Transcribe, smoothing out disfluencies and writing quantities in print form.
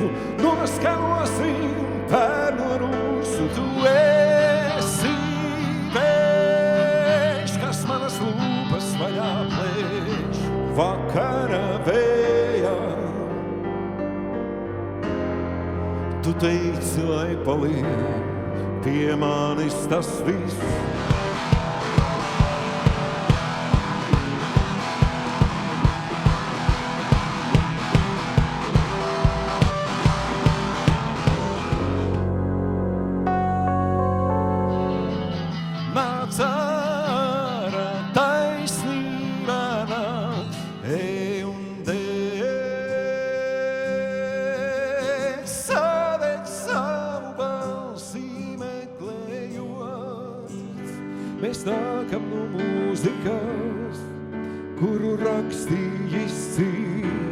rūsu, noskalosim pērno rūsu. Tu esi vējš, kas manas lūpas vaļā plēš vakara vējā. Tu teici, lai paliek pie manis tas viss. Nāc ārā taisnībā nāc, ej un dēļ. Sādēt savu balsi meklējot. Mēs nākam no mūzikas, kuru rakstījis cits.